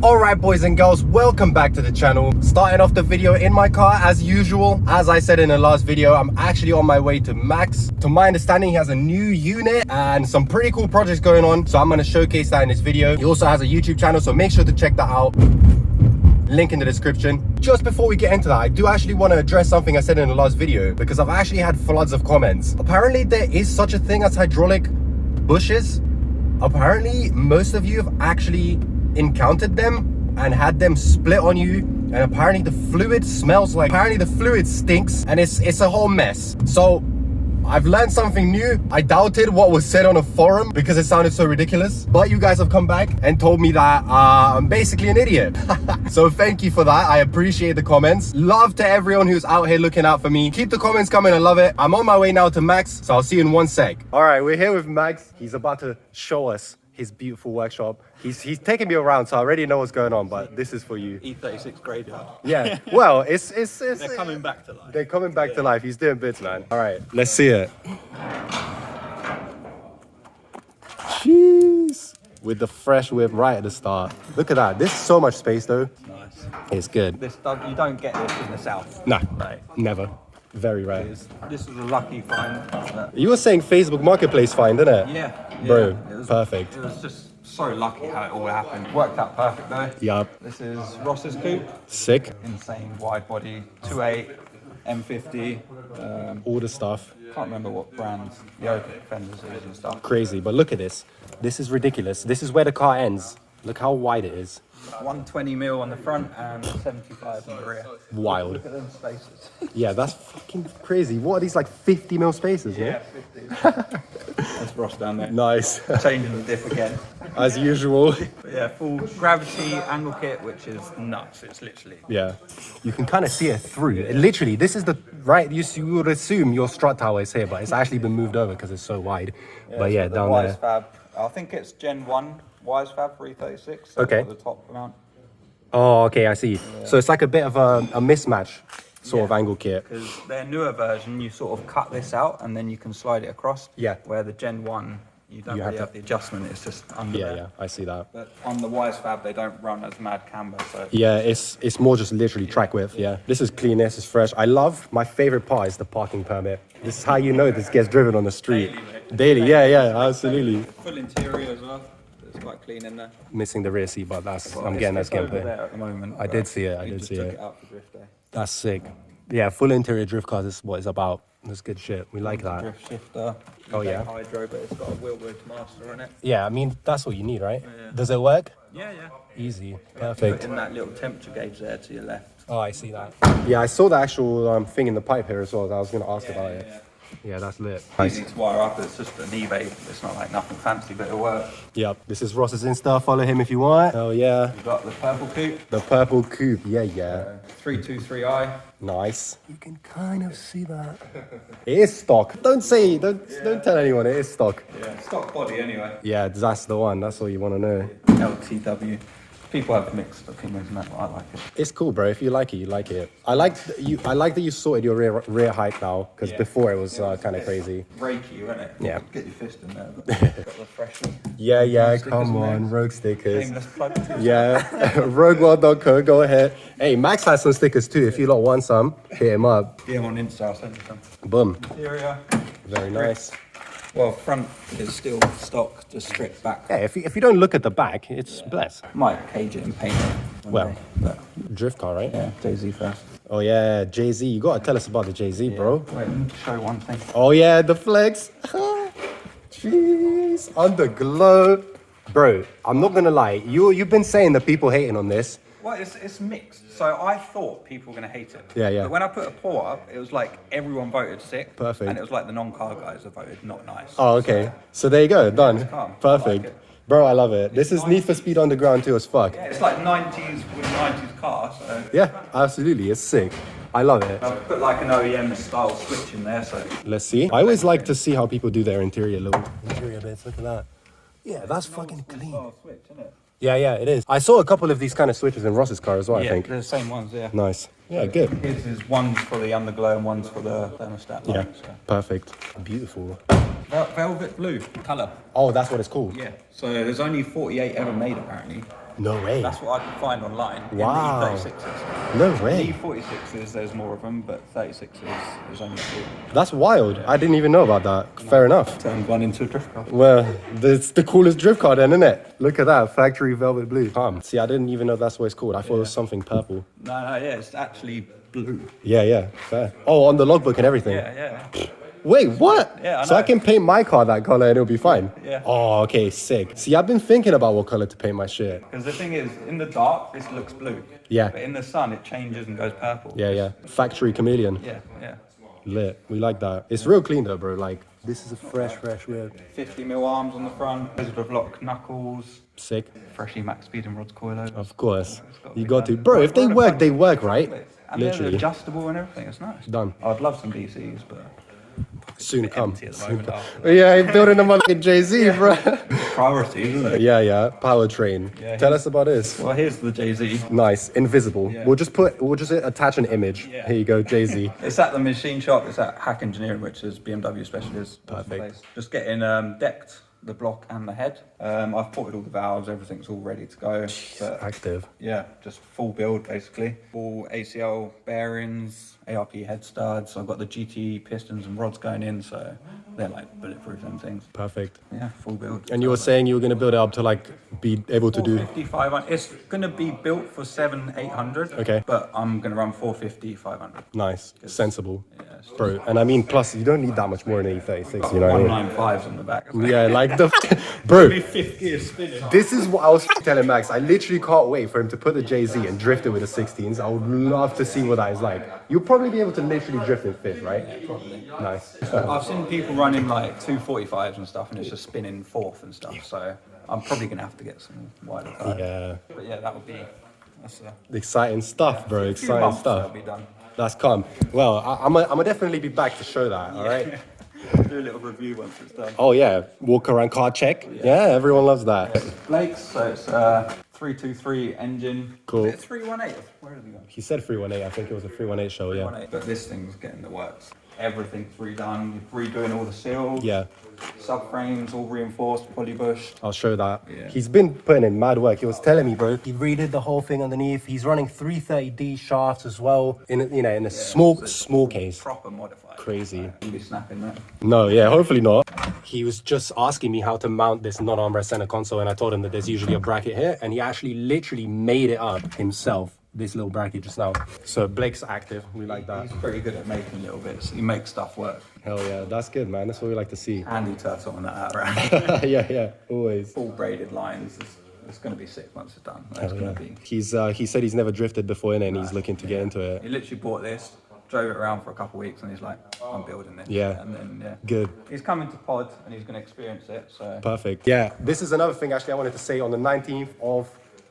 Alright boys and girls, welcome back to the channel. Starting off the video in my car as usual. As I said in the last video, I'm actually on my way to Max. To my understanding, he has a new unit and some pretty cool projects going on, so I'm going to showcase that in this video. He also has a YouTube channel, so make sure to check that out. Link in the description. Just before we get into that, I do actually want to address something I said in the last video, because I've actually had floods of comments. Apparently there is such a thing as hydraulic bushes. Apparently most of you have actually encountered them and had them split on you, and apparently the fluid smells like, apparently the fluid stinks, and it's a whole mess. So I've learned something new. I doubted what was said on a forum because it sounded so ridiculous, but you guys have come back and told me that I'm basically an idiot. So thank you for that. I appreciate the comments. Love to everyone who's out here looking out for me. Keep the comments coming, I love it. I'm on my way now to Max, so I'll see you in one sec. All right, we're here with Max. He's about to show us his beautiful workshop. He's taking me around, so I already know what's going on, but this is for you. E36 graveyard. Yeah, well, it's They're coming back to life. They're coming back to life. He's doing bits, man. All right, let's see it. Jeez. With the fresh whip right at the start. Look at that. There's so much space, though. Nice. It's good. You don't get this in the south. No, Right. never. Very rare. This was a lucky find. You were saying Facebook Marketplace find, didn't it? Yeah. Bro, it was perfect. It was just so lucky how it all happened. Worked out perfect though. Yup. This is Ross's coupe. Sick. Insane wide body, 2.8, M50. All the stuff. Can't remember what brands. The open fenders it is and stuff. Crazy, but look at this. This is ridiculous. This is where the car ends. Look how wide it is. 120 mil on the front and 75 in the rear. Wild. Look at them spaces. Yeah, that's fucking crazy. What are these, like 50 mil spaces? Yeah, 50. That's Ross down there. Nice. Changing the diff again. As usual. But yeah, full gravity angle kit, which is nuts. It's literally. Yeah. You can kind of see it through. Literally, this is the right. You would assume your strut tower is here, but it's actually been moved over because it's so wide. But yeah, down there. Fab. I think it's Gen 1 Wise Fab 336. So Okay. The top amount. Oh, okay, I see. Yeah. So it's like a bit of a mismatch sort of angle kit. Because their newer version, you sort of cut this out and then you can slide it across. Yeah. Where the Gen 1, you don't really have the adjustment. It's just under there. Yeah, I see that. But on the Wise Fab, they don't run as mad camber. So Yeah, it's more just literally track width. Yeah, this is clean. This is fresh. I love. My favorite part is the parking permit. This is how you know this gets driven on the street. Daily. Yeah, absolutely. Full interior as well. It's quite clean in there. Missing the rear seat, but I'm getting that over gameplay. there at the moment. I did see it. I We did just see took it. it out for drift day. That's sick. Yeah, full interior drift cars is what it's about. That's good shit. We like that. Drift shifter. Oh, yeah? Hydro, but it's got a Wilwood master in it. Yeah, I mean that's all you need, right? Yeah. Does it work? Yeah. Easy. Put Perfect. in that little temperature gauge there to your left. Oh, I see that. Yeah, I saw the actual thing in the pipe here as well. I was gonna ask about it. Yeah, that's lit. Easy to wire up. It's just an eBay. It's not like nothing fancy, but it'll work. Yep. This is Ross's Insta. Follow him if you want. Oh yeah. You've got the purple coupe. The purple coupe. Yeah. 323i. Nice. You can kind of see that. It is stock. Don't tell anyone it is stock. Yeah. Stock body anyway. Yeah, that's the one. That's all you want to know. LTW. People have mixed opinions on that, but I like it. It's cool, bro. If you like it, you like it. I like that you sorted your rear height now, because before it was kind of crazy. Reiki, wasn't it? Yeah. Get your fist in there. But got the freshly. Yeah. Stickers Come in on, there. Rogue stickers. Shameless plug. Yeah, rogueworld.co. Go ahead. Hey, Max has some stickers too. If you lot want some, hit him up. DM on Insta. I'll send you some. Boom. Interior. Very nice. Well, front is still stock, just stripped back. Yeah, if you don't look at the back, it's blessed. Might cage it and paint it. Well, day, but drift car, right? yeah, Jay-Z first. Oh yeah, Jay-Z. You gotta tell us about the Jay-Z, bro. Wait, let me show one thing. Oh yeah, the flex. Jeez, underglow. Bro, I'm not gonna lie. You've been saying that people hating on this. Well, it's mixed. So I thought people were going to hate it. Yeah. But when I put a poll up, it was like everyone voted sick. Perfect. And it was like the non-car guys that voted not nice. Oh, okay. So there you go, done. calm. Perfect. I like it. Bro, I love it. This is Need for Speed Underground too as fuck. Yeah, it's like 90s with 90s car. So Yeah, absolutely. It's sick. I love it. I've put like an OEM style switch in there. So Let's see. I always like to see how people do their interior bits. Look at that. Yeah, that's fucking clean. style switch, isn't it? Yeah, it is. I saw a couple of these kind of switches in Ross's car as well, I Yeah, think. they're the same ones. Yeah. Nice. Yeah, good. His is one's for the underglow and one's for the thermostat Yeah, light. So. perfect. Beautiful. Velvet blue colour. Oh, that's what it's called. Yeah. So there's only 48 ever made apparently. No way. That's what I could find online. Wow. In the E36s. No way. E46s, there's more of them, but 36s is only 2. That's wild. I didn't even know about that. Fair enough. Turned one into a drift car. Well, it's the coolest drift car then, isn't it? Look at that, factory velvet blue. See, I didn't even know that's what it's called. I thought it was something purple. No, yeah, it's actually blue. Yeah, fair. Oh, on the logbook and everything. Yeah. Wait, what? Yeah, I so I know. can paint my car that color and it'll be fine? Yeah. Oh, okay, sick. See, I've been thinking about what color to paint my shit. Because the thing is, in the dark, this looks blue. Yeah. But in the sun, it changes and goes purple. Yeah. Factory chameleon. Yeah. Lit. We like that. It's real clean though, bro. Like, this is a fresh whip. 50mm arms on the front, Elizabeth lock knuckles, Sick. freshly max speed and rods coilovers. Of course. got You to got be to. done. Bro, if they We're on a work, front- they work, right? And they're Literally. adjustable and everything. It's nice. Done. I'd love some DCs, but Soon come. empty at the moment. Yeah, building a motherfucking Jay-Z, bro. Priorities, isn't it? Yeah. Powertrain. Yeah, Tell us about this. Well, here's the Jay-Z. Nice. Invisible. Yeah. We'll just attach an image. Yeah. Here you go, Jay-Z. It's at the machine shop. It's at Hack Engineering, which is BMW specialist. Perfect. Place. Just getting decked the block and the head. I've ported all the valves. Everything's all ready to go. But Active. yeah, just full build basically. Full ACL bearings, ARP head studs. So I've got the GT pistons and rods going in, so they're like bulletproof and things. Perfect. Yeah, full build. And you were saying you were going to build it up to like be able to do 450, 500. It's going to be built for 700-800. Okay. But I'm going to run 450, 500. nice, sensible, it's bro. And I mean, plus you don't need that much more than E36. You know what I mean? 195s on the back. Yeah, like the bro. Fifth gear spinning. This is what I was telling Max. I literally can't wait for him to put the Jay-Z and drift it with the 16s. I would love to see what that is like. You'll probably be able to literally drift in fifth, right? Yeah, probably. Nice. I've seen people running like 245s and stuff, and it's just spinning fourth and stuff. So I'm probably gonna have to get some wider tires. Yeah. But yeah, that would be. That's Exciting stuff, bro. few Exciting months stuff. that'll be done. That's calm. Well, I'm gonna definitely be back to show that. All right. Do a little review once it's done. Oh yeah, walk around car check. Yeah, everyone loves that. Blake's, so it's 323 engine. Cool. Is it 318? Where is it going? He said 318. I think it was a 318 show. Yeah. 318. But this thing's getting the works. Everything's redone. Redoing all the seals. Yeah. Subframes all reinforced, polybushed. I'll show that. Yeah. He's been putting in mad work. He was telling me, bro. He redid the whole thing underneath. He's running 330D shafts as well in a small case. Proper modified. Crazy. You'll be snapping that. No, yeah, hopefully not. He was just asking me how to mount this non-armrest center console, and I told him that there's usually a bracket here, and he actually literally made it up himself. This little bracket just now. So Blake's active. We like that. He's pretty good at making little bits. He makes stuff work. Hell yeah, that's good, man. That's what we like to see. Handy turtle on that out around. yeah, always. Full braided lines. It's going to be sick once it's done. It's Hell going yeah. to be. He said he's never drifted before, and he's looking to get into it. He literally bought this, drove it around for a couple of weeks, and he's like, I'm building this. Yeah. And then, yeah. Good. He's coming to pod, and he's going to experience it. So. Perfect. Yeah, this is another thing actually I wanted to say on the 19th of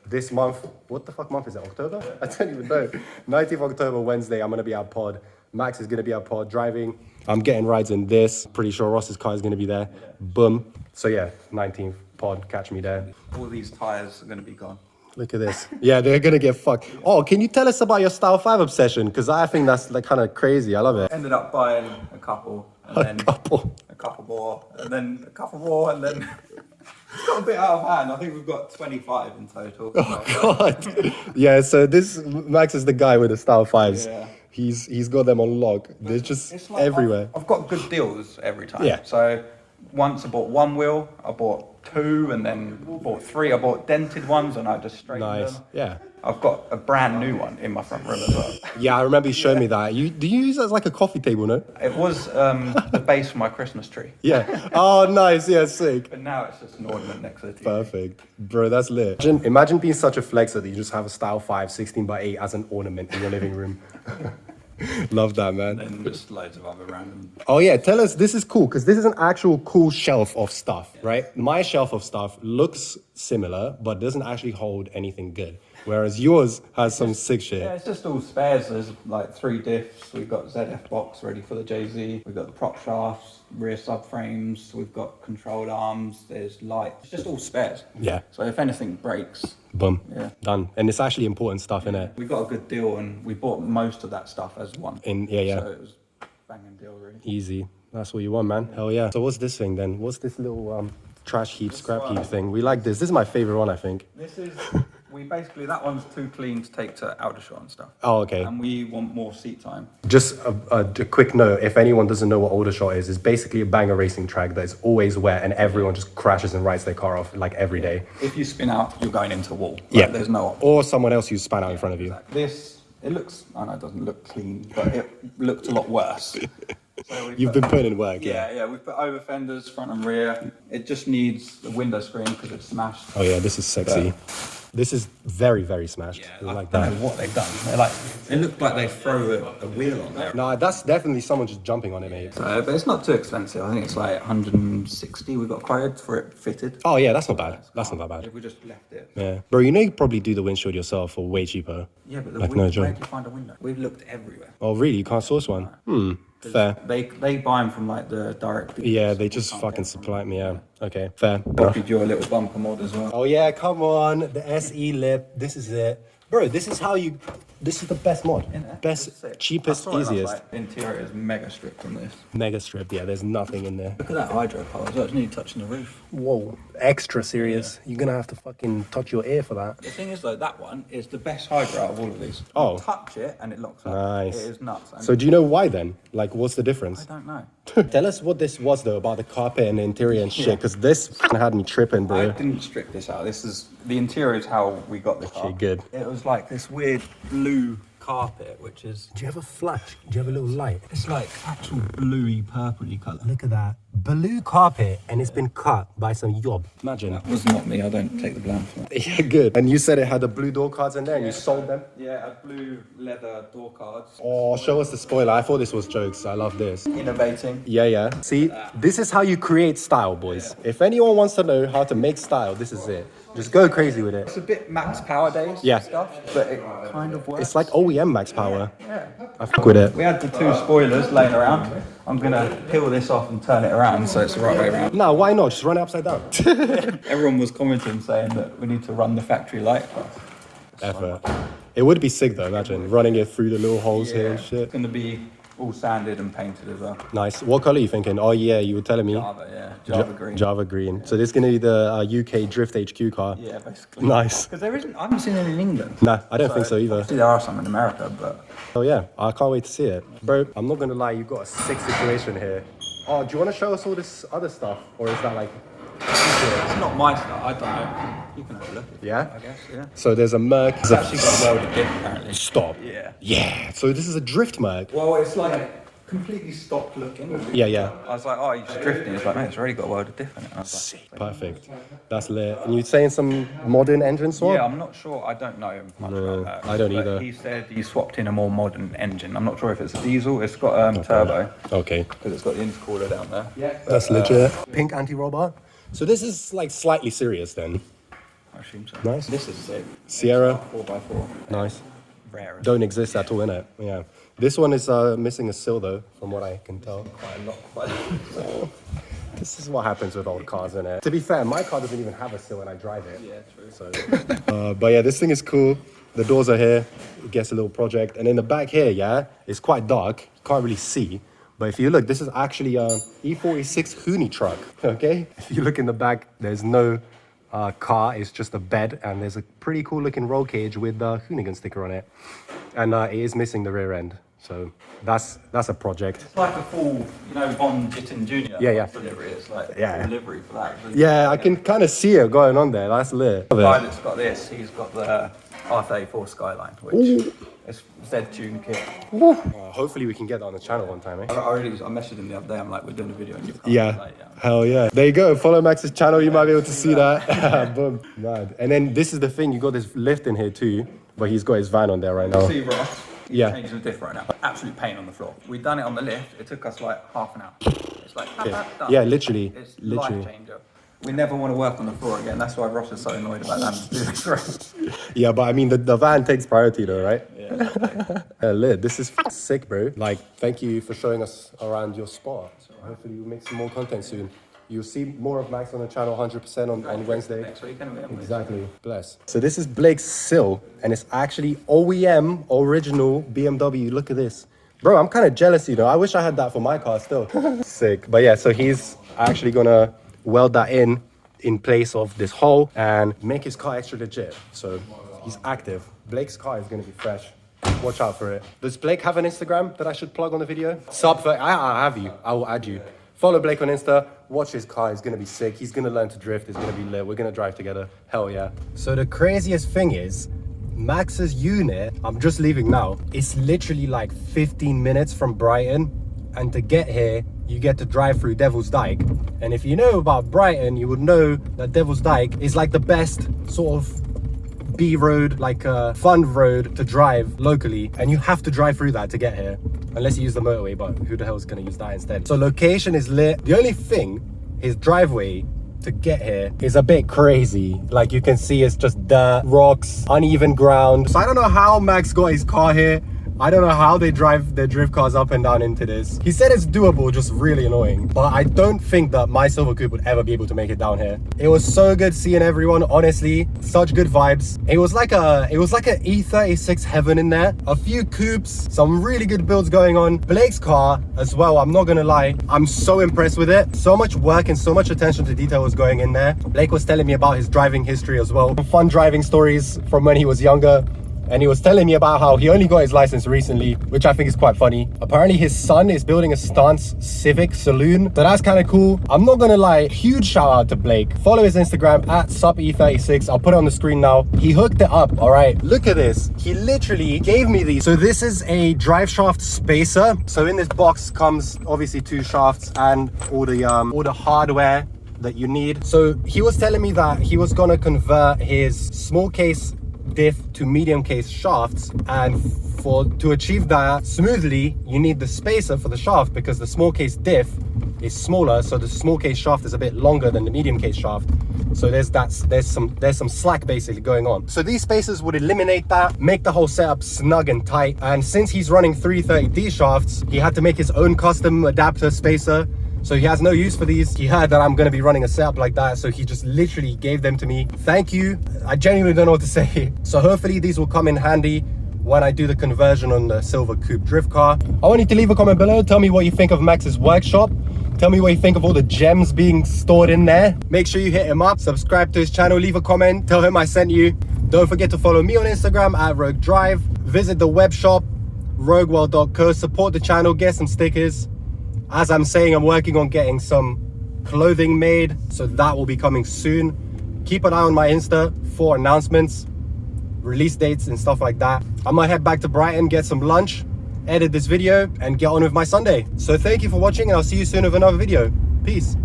this month. What the fuck month is it? October? I don't even know. 19th October, Wednesday, I'm going to be at pod. Max is going to be at pod driving. I'm getting rides in this. Pretty sure Ross's car is going to be there. Boom. So yeah, 19th pod, catch me there. All these tyres are going to be gone. Look at this. Yeah, they're going to get fucked. Oh, can you tell us about your Style 5 obsession? Because I think that's like kind of crazy. I love it. Ended up buying a couple, and then a couple more, and then a couple more, and then it's got a bit out of hand. I think we've got 25 in total. Oh, God. Yeah, so this Max is the guy with the Style 5s. Yeah. He's got them on lock. They're just It's like everywhere. I've got good deals every time. Yeah. So once I bought one wheel, I bought two, and then bought three. I bought dented ones, and I just straightened Nice. them. Yeah. I've got a brand new one in my front room as well. Yeah, I remember you showing me that. Do you use it as like a coffee table, no? It was the base for my Christmas tree, Yeah. Oh, nice. Yeah, sick. but now it's just an ornament next to the TV. Perfect. Bro, that's lit. Imagine being such a flexer that you just have a Style 5 16x8 as an ornament in your living room. Love that, man. And just loads of other random. Oh yeah, tell us, this is cool, because this is an actual cool shelf of stuff, right? My shelf of stuff looks similar, but doesn't actually hold anything good. Whereas yours has some sick shit. Yeah, it's just all spares. There's like 3 diffs. We've got ZF box ready for the JZ. We've got the prop shafts, rear subframes. We've got controlled arms. There's lights. It's just all spares. Yeah. So if anything breaks, Boom. Yeah. Done. And it's actually important stuff, innit? we got a good deal, and we bought most of that stuff as one. Yeah. So it was a banging deal, really. Easy. That's what you want, man. Hell yeah. So what's this thing then? What's this little trash heap, scrap heap thing? We like this. This is my favorite one, I think. This is We basically, that one's too clean to take to Aldershot and stuff. Oh, okay. And we want more seat time. Just a quick note, if anyone doesn't know what Aldershot is, it's basically a banger racing track that is always wet and everyone just crashes and writes their car off like every day. If you spin out, you're going into a wall. Like, Yeah. There's no option. Or someone else who's span out in front of you. This, it looks, I know it doesn't look clean, but it looked a lot worse. So You've been putting in work, yeah, we've put over fenders, front and rear. It just needs the window screen because it's smashed. Oh yeah, this is sexy. This is very, very smashed. I like don't that. know what they've done. They're like, it looked like they throw a wheel on there. No, that's definitely someone just jumping on it, mate. So, but it's not too expensive. I think it's like 160 we got quoted for it fitted. Oh yeah, that's not bad. That's not that bad. If we just left it. Yeah. Bro, you know you could probably do the windshield yourself for way cheaper. Yeah, but the Like, window, no joke. where do you find a window? We've looked everywhere. Oh really? You can't source one? Fair. They buy them from like the direct. Yeah, they just fucking supply me, yeah. Okay, fair. Copied your little bumper mod as well. Oh yeah, come on. The SE lip. This is it. Bro, this is the best mod. Best, cheapest, easiest. Like, interior is mega stripped on this. Mega strip, yeah, there's nothing in there. Look at that hydro pole as well. It's nearly touching the roof. Whoa, extra serious. You're gonna have to fucking touch your ear for that. The thing is though, that one is the best hydro out of all of these. Oh. You touch it and it locks up. Nice. It is nuts. And So do you know why then? Like, what's the difference? I don't know. Tell us what this was though about the carpet and the interior and shit, because this had me tripping, I bro. didn't strip this out. This is the interior is how we got the car. Okay, good. It was like this weird blue carpet, which is Do you have a flash? Do you have a little light? it's like actual bluey purpley colour. Look at that. Blue carpet, and it's been cut by some yob. Imagine. That was not me. I don't take the blame for that. Yeah, good. And you said it had the blue door cards in there and you sold them? Yeah, a blue leather door cards. Oh, show us the spoiler. I thought this was jokes. I love this. Innovating. Yeah, yeah. See, this is how you create style, boys. If anyone wants to know how to make style, this is it. Just go crazy with it. It's a bit max power days Yeah. stuff, but it kind of works. It's like OEM max power. Yeah. I fuck with it. We had the two spoilers laying around. I'm gonna peel this off and turn it around so it's the right way around. No, why not? Just run it upside down. Everyone was commenting saying that we need to run the factory light. Effort. It would be sick though, imagine running it through the little holes here and shit. It's gonna be all sanded and painted as well. Nice. What color are you thinking? Oh yeah, you were telling me. Java, yeah. Java green. Java green. So this is gonna be the UK Drift HQ car. Yeah, basically. Nice. Because there isn't, I haven't seen any in England. Nah, I don't think so either. Obviously there are some in America, but Oh yeah, I can't wait to see it. Bro, I'm not gonna lie, you've got a sick situation here. Oh, do you wanna show us all this other stuff? Or is that like... it's not my stuff. I don't know. You can have a look. Yeah? I guess, yeah. So there's a Merc. It's actually got a welded diff apparently. Stop. Yeah. Yeah. So this is a drift Merc. Well, it's like completely stopped looking. Yeah, yeah. I was like, oh, you're just drifting. He's like, mate, it's already got a welded diff in it. And I was Sick. Perfect. That's lit. And you're saying some modern engine swap? like, yeah, I'm not sure. I don't know much about that. I don't But either. He said he swapped in a more modern engine. I'm not sure if it's a diesel. It's got turbo Okay. because it's got the intercooler down there. Yeah. That's legit. Pink anti-robot. So this is like slightly serious then. I assume so. Nice. This is sick. Sierra. 4x4. Nice. Rare. Don't exist at all, innit? Yeah. This one is missing a sill though, from what I can tell. Quite a lot. Quite a lot. This is what happens with old cars, innit? To be fair, my car doesn't even have a sill when I drive it. Yeah, true. So, but yeah, this thing is cool. The doors are here. It gets a little project. And in the back here, yeah, it's quite dark. You can't really see. But if you look, this is actually a E36 Hoonie truck, okay? If you look in the back, there's no car. It's just a bed. And there's a pretty cool looking roll cage with the Hoonigan sticker on it. And it is missing the rear end. So that's a project. It's like a full, Von Gittin Jr. Yeah, yeah. delivery. It's like Yeah. a delivery for that. Yeah, I can kind of see it going on there. That's lit. The guy that's got this, he's got the R34 Skyline, which is Z-Tune kit. Hopefully we can get that on the channel one time, eh? I messaged him the other day. I'm like, we're doing a video on your car. Yeah. Like, Hell yeah. There you go. Follow Max's channel. You might be able to see that. Boom. Mad. And then this is the thing. You got this lift in here too, but he's got his van on there right now. See Ross. Yeah. Changing the diff right now. Absolute pain on the floor. We done it on the lift. It took us like half an hour. It's like done. Yeah, literally. It's Literally. life changer. We never want to work on the floor again. That's why Ross is so annoyed about having to do this race. Yeah, but I mean, the van takes priority though, right? Yeah. Lit. This is sick, bro. Like, thank you for showing us around your spot. Hopefully we'll make some more content soon. You'll see more of Max on the channel 100% on Wednesday. Next week, anyway. Exactly. Bless. So this is Blake's sill, and it's actually OEM, original BMW. Look at this. Bro, I'm kind of jealous, I wish I had that for my car still. Sick. But yeah, so he's actually gonna weld that in place of this hole and make his car extra legit. So He's active. Blake's car is gonna be fresh. Watch out for it. Does Blake have an Instagram that I should plug on the video? I have you. I will add you. Follow Blake on Insta. Watch his car. He's gonna be sick. He's gonna learn to drift. It's gonna be lit. We're gonna drive together. Hell yeah. So the craziest thing is, Max's unit, I'm just leaving now, it's literally like 15 minutes from Brighton. And to get here, you get to drive through Devil's Dyke. And if you know about Brighton, you would know that Devil's Dyke is like the best sort of B road, like a fun road to drive locally, and you have to drive through that to get here, unless you use the motorway, but who the hell is gonna use that instead? So location is lit. The only thing, his driveway to get here is a bit crazy. Like you can see, it's just dirt, rocks, uneven ground. So I don't know how Max got his car here. I don't know how they drive their drift cars up and down into this. He said it's doable, just really annoying. But I don't think that my Silver Coupe would ever be able to make it down here. It was so good seeing everyone, honestly. Such good vibes. It was like a E36 heaven in there. A few coupes, some really good builds going on. Blake's car as well, I'm not gonna lie. I'm so impressed with it. So much work and so much attention to detail was going in there. Blake was telling me about his driving history as well. Fun driving stories from when he was younger. And he was telling me about how he only got his license recently, which I think is quite funny. Apparently his son is building a Stance Civic saloon, so that's kind of cool. I'm not gonna lie, huge shout out to Blake. Follow his Instagram at sup-E36. I'll put it on the screen now. He hooked it up, all right? Look at this. He literally gave me these. So this is a drive shaft spacer. So in this box comes obviously 2 shafts and all the hardware that you need. So he was telling me that he was gonna convert his small case diff to medium case shafts, and to achieve that smoothly you need the spacer for the shaft, because the small case diff is smaller, so the small case shaft is a bit longer than the medium case shaft. So there's some slack basically going on. So these spacers would eliminate that, make the whole setup snug and tight. And since he's running 330D shafts, he had to make his own custom adapter spacer. So he has no use for these. He heard that I'm gonna be running a setup like that, so he just literally gave them to me. Thank you. I genuinely don't know what to say. So hopefully these will come in handy when I do the conversion on the Silver Coupe drift car. I want you to leave a comment below. Tell me what you think of Max's workshop. Tell me what you think of all the gems being stored in there. Make sure you hit him up, subscribe to his channel, leave a comment, tell him I sent you. Don't forget to follow me on Instagram at Rogue Drive. Visit the web shop, roguewell.co. Support the channel, get some stickers. As I'm saying, I'm working on getting some clothing made, so that will be coming soon. Keep an eye on my Insta for announcements, release dates and stuff like that. I might head back to Brighton, get some lunch, edit this video and get on with my Sunday. So thank you for watching, and I'll see you soon with another video. Peace.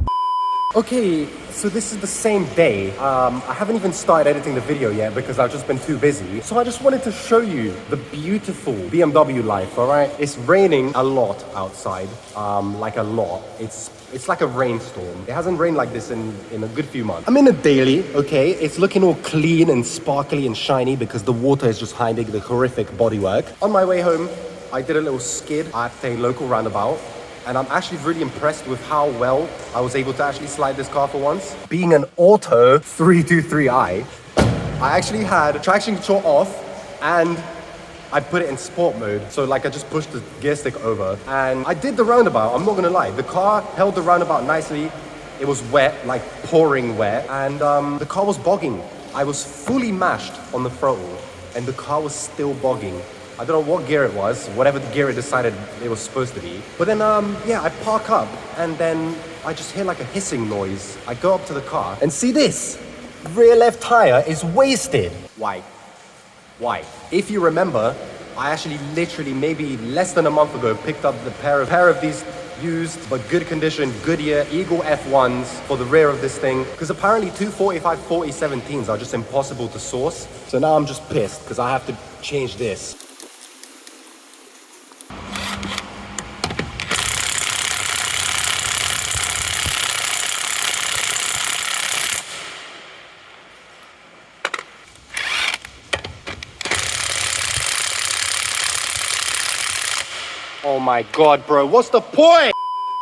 Okay, so this is the same day. I haven't even started editing the video yet because I've just been too busy. So I just wanted to show you the beautiful BMW life, all right? It's raining a lot outside, like a lot. It's like a rainstorm. It hasn't rained like this in a good few months. I'm in a daily, okay? It's looking all clean and sparkly and shiny because the water is just hiding the horrific bodywork. On my way home, I did a little skid at a local roundabout. And I'm actually really impressed with how well I was able to actually slide this car for once. Being an auto 323i, I actually had traction control off and I put it in sport mode. So like I just pushed the gear stick over and I did the roundabout, I'm not gonna lie. The car held the roundabout nicely. It was wet, like pouring wet, and the car was bogging. I was fully mashed on the throttle and the car was still bogging. I don't know what gear it was, whatever the gear it decided it was supposed to be. But then, yeah, I park up and then I just hear like a hissing noise. I go up to the car and see this. Rear left tire is wasted. Why? Why? If you remember, I actually literally maybe less than a month ago picked up the pair of these used but good condition Goodyear Eagle F1s for the rear of this thing, because apparently 245 4017s are just impossible to source. So now I'm just pissed because I have to change this. Oh my God, bro, what's the point?